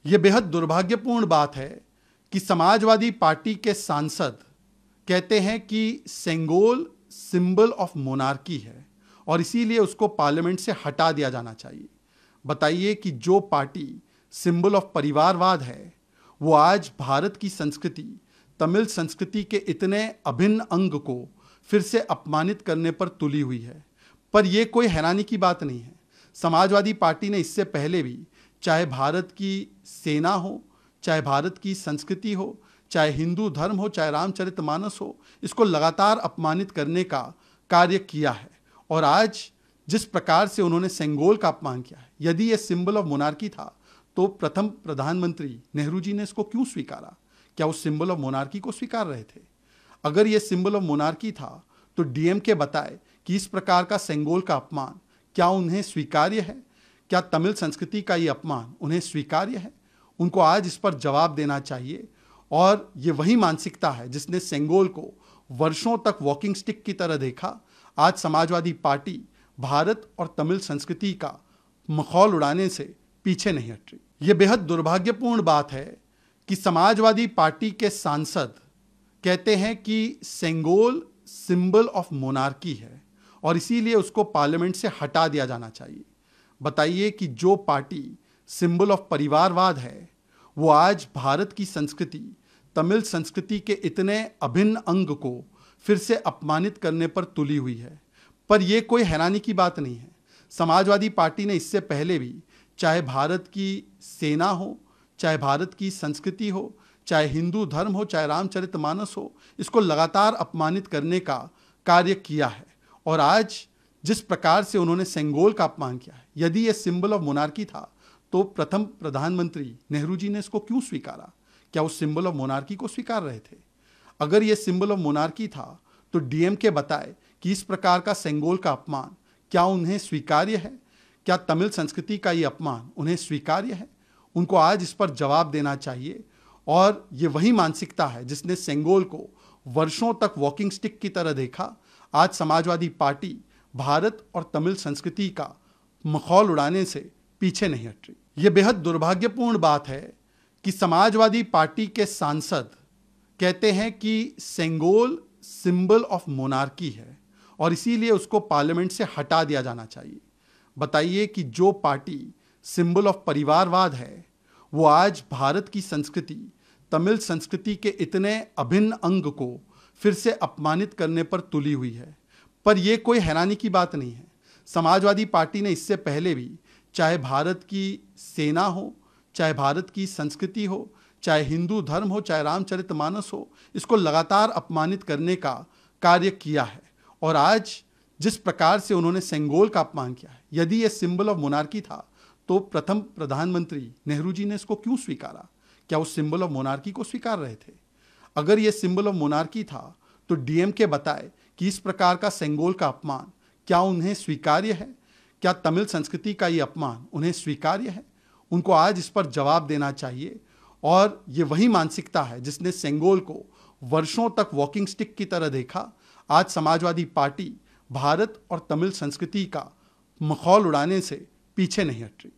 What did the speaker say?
ये बेहद दुर्भाग्यपूर्ण बात है कि समाजवादी पार्टी के सांसद कहते हैं कि सेंगोल सिंबल ऑफ मोनार्की है और इसीलिए उसको पार्लियामेंट से हटा दिया जाना चाहिए। बताइए कि जो पार्टी सिंबल ऑफ परिवारवाद है वो आज भारत की संस्कृति, तमिल संस्कृति के इतने अभिन्न अंग को फिर से अपमानित करने पर तुली हुई है। पर यह कोई हैरानी की बात नहीं है। समाजवादी पार्टी ने इससे पहले भी, चाहे भारत की सेना हो, चाहे भारत की संस्कृति हो, चाहे हिंदू धर्म हो, चाहे रामचरितमानस हो, इसको लगातार अपमानित करने का कार्य किया है। और आज जिस प्रकार से उन्होंने सेंगोल का अपमान किया है, यदि यह सिंबल ऑफ मोनार्की था तो प्रथम प्रधानमंत्री नेहरू जी ने इसको क्यों स्वीकारा? क्या वो सिंबल ऑफ मोनार्की को स्वीकार रहे थे? अगर यह सिंबल ऑफ मोनार्की था तो डीएमके बताए कि इस प्रकार का सेंगोल का अपमान क्या उन्हें स्वीकार्य है? क्या तमिल संस्कृति का ये अपमान उन्हें स्वीकार्य है? उनको आज इस पर जवाब देना चाहिए। और ये वही मानसिकता है जिसने सेंगोल को वर्षों तक वॉकिंग स्टिक की तरह देखा। आज समाजवादी पार्टी भारत और तमिल संस्कृति का मखौल उड़ाने से पीछे नहीं हट रही। ये बेहद दुर्भाग्यपूर्ण बात है कि समाजवादी पार्टी के सांसद कहते हैं कि सेंगोल सिंबल ऑफ मोनार्की है और इसीलिए उसको पार्लियामेंट से हटा दिया जाना चाहिए। बताइए कि जो पार्टी सिंबल ऑफ परिवारवाद है वो आज भारत की संस्कृति, तमिल संस्कृति के इतने अभिन्न अंग को फिर से अपमानित करने पर तुली हुई है। पर यह कोई हैरानी की बात नहीं है। समाजवादी पार्टी ने इससे पहले भी, चाहे भारत की सेना हो, चाहे भारत की संस्कृति हो, चाहे हिंदू धर्म हो, चाहे रामचरितमानस हो, इसको लगातार अपमानित करने का कार्य किया है। और आज जिस प्रकार से उन्होंने सेंगोल का अपमान किया है, यदि यह सिंबल ऑफ मोनार्की था तो प्रथम प्रधानमंत्री नेहरू जी ने इसको क्यों स्वीकारा? क्या वो सिंबल ऑफ मोनार्की को स्वीकार रहे थे? अगर यह सिंबल ऑफ मोनार्की था तो डीएमके बताए कि इस प्रकार का सेंगोल का अपमान क्या उन्हें स्वीकार्य है? क्या तमिल संस्कृति का ये अपमान उन्हें स्वीकार्य है? उनको आज इस पर जवाब देना चाहिए। और ये वही मानसिकता है जिसने सेंगोल को वर्षों तक वॉकिंग स्टिक की तरह देखा। आज समाजवादी पार्टी भारत और तमिल संस्कृति का मखौल उड़ाने से पीछे नहीं हट रही। ये बेहद दुर्भाग्यपूर्ण बात है कि समाजवादी पार्टी के सांसद कहते हैं कि सेंगोल सिंबल ऑफ मोनार्की है और इसीलिए उसको पार्लियामेंट से हटा दिया जाना चाहिए। बताइए कि जो पार्टी सिंबल ऑफ परिवारवाद है वो आज भारत की संस्कृति, तमिल संस्कृति के इतने अभिन्न अंग को फिर से अपमानित करने पर तुली हुई है। पर यह कोई हैरानी की बात नहीं है। समाजवादी पार्टी ने इससे पहले भी, चाहे भारत की सेना हो, चाहे भारत की संस्कृति हो, चाहे हिंदू धर्म हो, चाहे रामचरितमानस हो, इसको लगातार अपमानित करने का कार्य किया है। और आज जिस प्रकार से उन्होंने सेंगोल का अपमान किया है, यदि यह सिंबल ऑफ मोनार्की था तो प्रथम प्रधानमंत्री नेहरू जी ने इसको क्यों स्वीकारा? क्या वो सिंबल ऑफ मोनार्की को स्वीकार रहे थे? अगर यह सिंबल ऑफ मोनार्की था तो डीएमके बताए कि इस प्रकार का सेंगोल का अपमान क्या उन्हें स्वीकार्य है? क्या तमिल संस्कृति का ये अपमान उन्हें स्वीकार्य है? उनको आज इस पर जवाब देना चाहिए। और ये वही मानसिकता है जिसने सेंगोल को वर्षों तक वॉकिंग स्टिक की तरह देखा। आज समाजवादी पार्टी भारत और तमिल संस्कृति का मखौल उड़ाने से पीछे नहीं हट रही।